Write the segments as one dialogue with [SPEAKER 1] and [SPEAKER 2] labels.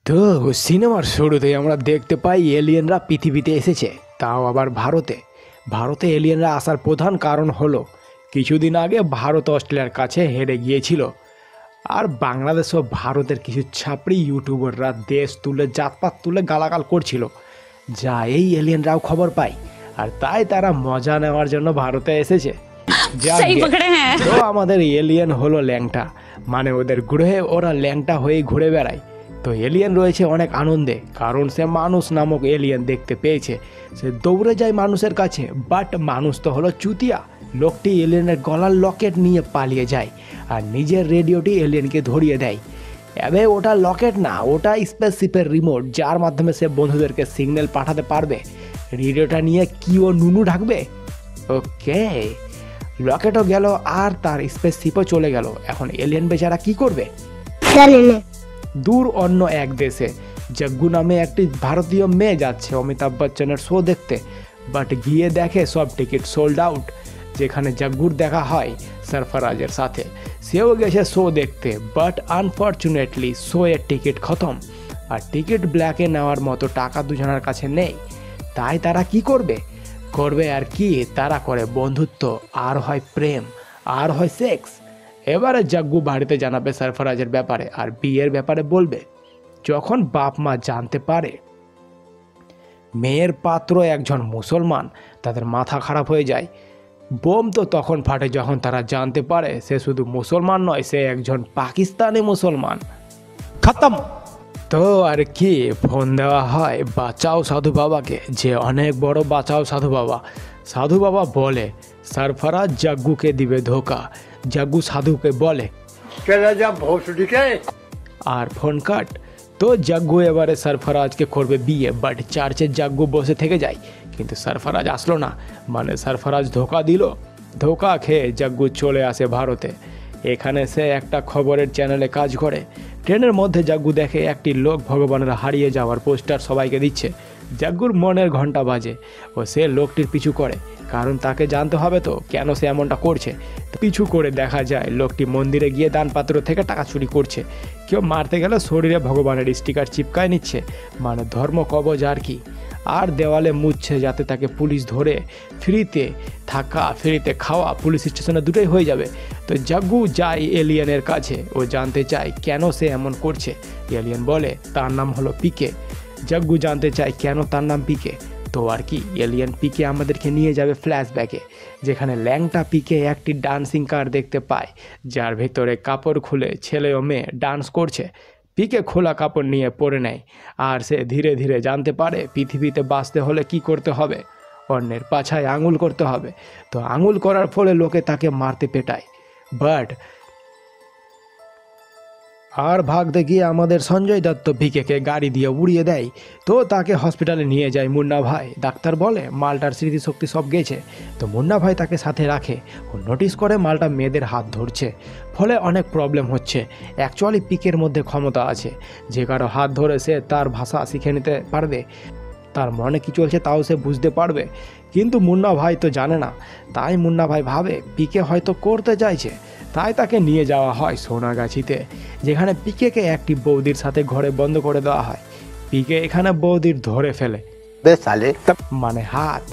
[SPEAKER 1] তো সিনেমার শুরুতেই আমরা দেখতে পাই এলিয়েনরা পৃথিবীতে এসেছে, তাও আবার ভারতে এলিয়েনরা আসার প্রধান কারণ হলো কিছুদিন আগে ভারত অস্ট্রেলিয়ার কাছে হেরে গিয়েছিল। আর বাংলাদেশ ও ভারতের কিছু ছাপড়ি ইউটিউবাররা দেশ তুলে জাতপাত তুলে গালাগাল করছিল, যা এই এলিয়েনরাও খবর পায় আর তাই তারা মজা নেওয়ার জন্য ভারতে এসেছে। তো আমাদের এলিয়েন হলো ল্যাংটা, মানে ওদের গ্রহে ওরা ল্যাংটা হয়ে ঘুরে বেড়ায়। তো এলিয়েন রয়েছে অনেক আনন্দে, কারণ সে মানুষ নামক এলিয়েন দেখতে পেয়েছে। সে দৌড়ে যায় মানুষের কাছে, বাট মানুষ তো হলো চুতিয়া। লোকটি এলিয়েনের গলার লকেট নিয়ে পালিয়ে যায় আর নিজের রেডিওটি এলিয়েনকে ধরিয়ে দেয়। এবার ওটা লকেট না, ওটা স্পেসশিপের রিমোট, যার মাধ্যমে সে বন্ধুদেরকে সিগন্যাল পাঠাতে পারবে। রেডিওটা নিয়ে কি ও নুনু ঢাকবে? ওকে, লকেটও গেল আর তার স্পেসশিপও চলে গেল। এখন এলিয়েন বেচারা কি করবে? দূর অন্য এক দেশে জগ্গু নামে একটি ভারতীয় মেয়ে যাচ্ছে অমিতাভ বচ্চনের শো দেখতে, বাট গিয়ে দেখে সব টিকিট সোল্ড আউট। যেখানে জগ্গুর দেখা হয় সরফরাজের সাথে, সেও গেছে শো দেখতে, বাট আনফর্চুনেটলি শো এর টিকিট খতম আর টিকিট ব্ল্যাকে নেওয়ার মতো টাকা দুজনের কাছে নেই। তাই তারা কি করবে আর কি, তারা করে বন্ধুত্ব, আর হয় প্রেম, আর হয় সেক্স। এবারে জগ্গু বাড়িতে জানাবে সরফরাজের ব্যাপারে আর বিয়ের ব্যাপারে বলবে। যখন বাপ মা জানতে পারে মেয়ের পাত্র একজন মুসলমান, তাদের মাথা খারাপ হয়ে যায়। বোম তো তখন ফাটে যখন তারা জানতে পারে সে শুধু মুসলমান নয়, সে একজন পাকিস্তানি মুসলমান। খতম। তো আর কি, ফোন দেওয়া হয় বাঁচাও সাধু বাবাকে, যে অনেক বড় বাঁচাও সাধু বাবা। সাধু বাবা বলে সরফরাজ জগ্গুকে দিবে ধোকা। জগ্গু সাধুকে বলে আর ফোন কাট। তো জগ্গু এবারে সরফরাজকে করবে বিয়ে, বাট চার্চে জগ্গু বসে থেকে যায়, কিন্তু সরফরাজ আসলো না, মানে সরফরাজ ধোকা দিল। ধোকা খেয়ে জগ্গু চলে আসে ভারতে। এখানে সে একটা খবরের চ্যানেলে কাজ করে। ট্রেনের মধ্যে জগ্গু দেখে একটি লোক ভগবানের হারিয়ে যাওয়ার পোস্টার সবাইকে দিচ্ছে। জগ্গুর মনের ঘন্টা বাজে ও সে লোকটির পিছু করে, কারণ তাকে জানতে হবে তো কেন সে এমনটা করছে। পিছু করে দেখা যায় লোকটি মন্দিরে গিয়ে দানপাত্র থেকে টাকা চুরি করছে। কেউ মারতে গেলে শরীরে ভগবানের স্টিকার চিপকায় নিচ্ছে, মানে ধর্ম কবজ আর কি। আর দেওয়ালে মুছছে যাতে তাকে পুলিশ ধরে। ফ্রিতে থাকা ফ্রিতে খাওয়া পুলিশ স্টেশনে দুটোই হয়ে যাবে। তো জগ্গু যায় এলিয়েনের কাছে, ও জানতে চায় কেন সে এমন করছে। এলিয়েন বলে তার নাম হলো পিকে। জগ্গু জানতে চায় কেন তার নাম পিকে। তো আর কি, এলিয়েন পিকে আমাদেরকে নিয়ে যাবে ফ্ল্যাশব্যাকে, যেখানে ল্যাংটা পিকে একটি ডান্সিং কার দেখতে পায়, যার ভেতরে কাপড় খুলে ছেলে ও মেয়ে ডান্স করছে। পিকে খোলা কাপড় নিয়ে পরে নেয় আর সে ধীরে ধীরে জানতে পারে পৃথিবীতে বাঁচতে হলে কি করতে হবে, অন্যের পাছায় আঙুল করতে হবে। তো আঙুল করার ফলে লোকে তাকে মারতে পেটায়, বাট আর ভাগতে গিয়ে আমাদের সঞ্জয় দত্ত পিকেকে গাড়ি দিয়ে উড়িয়ে দেয়। তো তাকে হসপিটালে নিয়ে যায় মুন্না ভাই। ডাক্তার বলে মালটার স্মৃতিশক্তি সব গেছে। তো মুন্না ভাই তাকে সাথে রাখে ও নোটিস করে মালটা মেয়েদের হাত ধরছে, ফলে অনেক প্রবলেম হচ্ছে। অ্যাকচুয়ালি পিকের মধ্যে ক্ষমতা আছে, যে কারো হাত ধরে সে তার ভাষা শিখে নিতে পারবে, তার মনে কি চলছে তাও সে বুঝতে পারবে। কিন্তু মুন্না ভাই তো জানে না, তাই মুন্না ভাই ভাবে পিকে হয়তো করতে চাইছে। তাই তাকে নিয়ে যাওয়া হয় সোনাগাছিতে, যেখানে পিকেকে একটি বৌদির সাথে ঘরে বন্ধ করে দেওয়া হয়। পিকে এখানে বৌদির ধরে ফেলে, মানে হাত,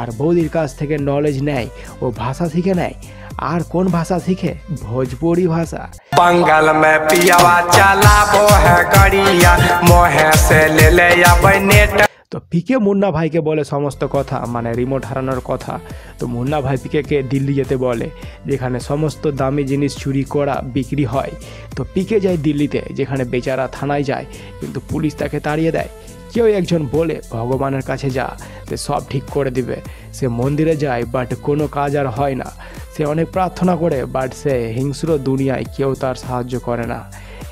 [SPEAKER 1] আর বৌদির কাছ থেকে নলেজ নেয় ও ভাষা শিখে নেয়। আর কোন ভাষা শিখে? ভোজপুরি ভাষা।
[SPEAKER 2] बंगाल में पियावा चलाबो है गाड़िया मोहे से ले ले आबै नेट।
[SPEAKER 1] তো পিকে মুন্না ভাইকে বলে সমস্ত কথা, মানে রিমোট হারানোর কথা। তো মুন্না ভাই পিকেকে দিল্লি যেতে বলে, যেখানে সমস্ত দামি জিনিস চুরি করা বিক্রি হয়। তো পিকে যায় দিল্লিতে, যেখানে বেচারা থানায় যায়, কিন্তু পুলিশ তাকে তাড়িয়ে দেয়। কেউ একজন বলে ভগবানের কাছে যা, সে সব ঠিক করে দিবে। সে মন্দিরে যায়, বাট কোনো কাজ আর হয় না। সে অনেক প্রার্থনা করে, বাট সে হিংস্র দুনিয়ায় কেউ তার সাহায্য করে না।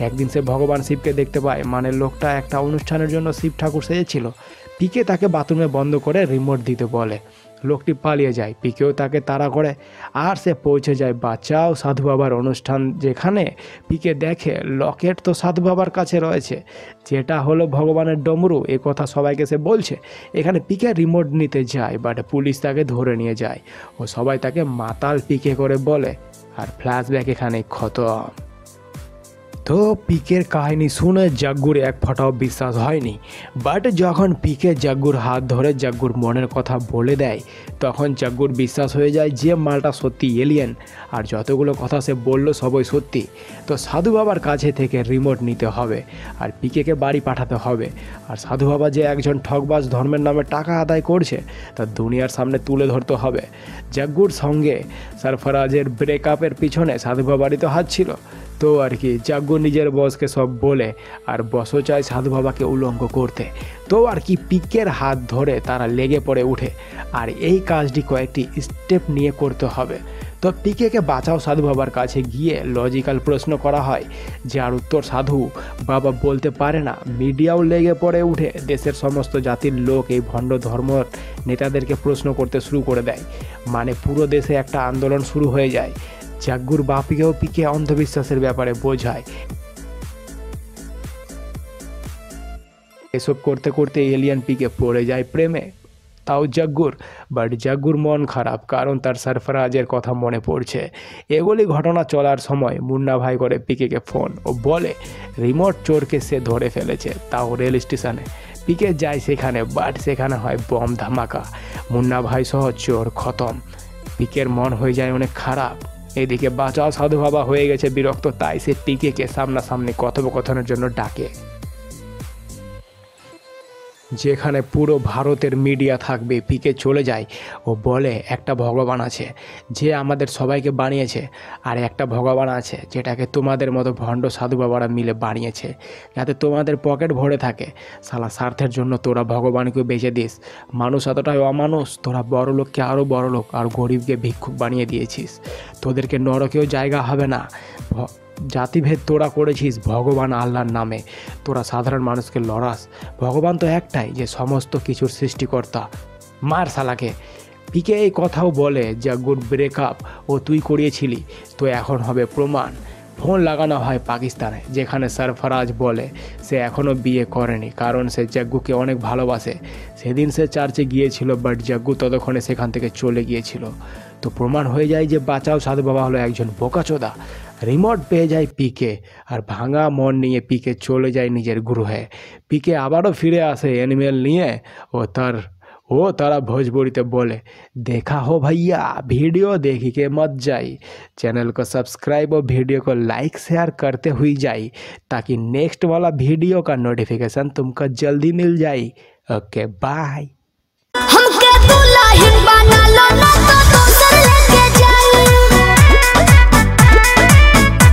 [SPEAKER 1] একদিন সে ভগবান শিবকে দেখতে পায়, মানে লোকটা একটা অনুষ্ঠানের জন্য শিব ঠাকুর সেজেছিল। পিকে তাকে বাথরুমে বন্ধ করে রিমোট দিতে বলে। লোকটি পালিয়ে যায়, পিকেও তাকে তাড়া করে আর সে পৌঁছে যায় বাঁচাও সাধু বাবার অনুষ্ঠান, যেখানে পিকে দেখে লকেট তো সাধু বাবার কাছে রয়েছে, যেটা হলো ভগবানের ডমরু। এ কথা সবাইকে সে বলছে। এখানে পিকে রিমোট নিতে যায়, বাট পুলিশ তাকে ধরে নিয়ে যায় ও সবাই তাকে মাতাল পিকে করে বলে। আর ফ্ল্যাশব্যাক এখানে খতম। তো পিকের কাহিনী শুনে জাগ্গুর এক ফোঁটাও বিশ্বাস হয়নি। বাট যখন পিকে জাগ্গুর হাত ধরে জাগ্গুর মনের কথা বলে দেয়, তখন জাগ্গুর বিশ্বাস হয়ে যায় যে মালটা সত্যি এলিয়েন, আর যতগুলো কথা সে বলল সবই সত্যি। তো সাধু বাবার কাছে থেকে রিমোট নিতে হবে আর পিকেকে বাড়ি পাঠাতে হবে, আর সাধু বাবা যে একজন ঠকবাজ ধর্মের নামে টাকা আদায় করছে তা দুনিয়ার সামনে তুলে ধরতে হবে। জাগ্গুর সঙ্গে সরফরাজের ব্রেকআপের পিছনে সাধু বাবারই তো হাত ছিল। তো আর কি জাগ্গু নিজের বসকে সব বলে, আর বসও চায় সাধু বাবাকে উলঙ্গ করতে। তো আর কি পিকের হাত ধরে তারা লেগে পড়ে উঠে, আর এই কাজটি কয়েকটি স্টেপ নিয়ে করতে হবে। তো পিকেকে বাঁচাও সাধু বাবার কাছে গিয়ে লজিক্যাল প্রশ্ন করা হয়, যার উত্তর সাধু বাবা বলতে পারে না। মিডিয়াও লেগে পড়ে উঠে, দেশের সমস্ত জাতির লোক এই ভণ্ড ধর্ম নেতাদেরকে প্রশ্ন করতে শুরু করে দেয়। মানে পুরো দেশে একটা আন্দোলন শুরু হয়ে যায়। জাগ্গুর বাপিকেও পিকে অন্ধবিশ্বাসের ব্যাপারে বোঝায়। এসব করতে করতে এলিয়ান পিকে পড়ে যায় প্রেমে, তাও জাগ্গুর। বাট জাগ্গুর মন খারাপ, কারণ তার সরফরাজের কথা মনে পড়ছে। এগুলি ঘটনা চলার সময় মুন্না ভাই করে পিকেকে ফোন ও বলে রিমোট চোরকে সে ধরে ফেলেছে, তাও রেল স্টেশনে। পিকে যায় সেখানে, বাট সেখানে হয় বম ধামাকা, মুন্না ভাই সহ চোর খতম। পিকের মন হয়ে যায় অনেক খারাপ। এদিকে বাঁচাও সাধু বাবা হয়ে গেছে বিরক্ত, তাই সে পিকেকে সামনাসামনি কথোপকথনের জন্য ডাকে, যেখানে পুরো ভারতের মিডিয়া থাকবে। পিকে চলে যায় ও বলে একটা ভগবান আছে যে আমাদের সবাইকে বানিয়েছে, আর একটা ভগবান আছে যেটাকে তোমাদের মতো ভণ্ড সাধু বাবারা মিলে বানিয়েছে যাতে তোমাদের পকেট ভরে থাকে। শালা স্বার্থের জন্য তোরা ভগবানকে বেঁচে দিস। মানুষ এতটাই অমানুষ, তোরা বড় লোককে আরও বড় লোক আর গরিবকে ভিক্ষুক বানিয়ে দিয়েছিস। তোদেরকে নরকেও জায়গা হবে না। জাতিভেদ তোরা করেছিস ভগবান আল্লাহর নামে, তোরা সাধারণ মানুষকে লড়াস। ভগবান তো একটাই, যে সমস্ত কিছুর সৃষ্টিকর্তা। মার শালাকে। পিকে এই কথাও বলে জাগ্গুর ব্রেকআপ ও তুই করিয়েছিলি, তো এখন হবে প্রমাণ। ফোন লাগানো হয় পাকিস্তানে, যেখানে সরফরাজ বলে সে এখনও বিয়ে করেনি, কারণ সে জাগ্গুকে অনেক ভালোবাসে। সেদিন সে চার্চে গিয়েছিল, বাট জাগ্গু ততক্ষণে সেখান থেকে চলে গিয়েছিল। তো প্রমাণ হয়ে যায় যে বাঁচাও সাধু বাবা হলো একজন বোকাচোদা। রিমোট পেয়ে যায় পিকে, আর ভাঙা মন নিয়ে পিকে চলে যায় নিজের গৃহে। পিকে আবারও ফিরে আসে এনিমেল নিয়ে, তারা भोजपुरी बोले देखा हो भैया वीडियो देखी के मत जाई। चैनल को सब्सक्राइब और वीडियो को लाइक शेयर करते हुई जाई, ताकि नेक्स्ट वाला वीडियो का नोटिफिकेशन तुमको जल्दी मिल जाए। Okay bye.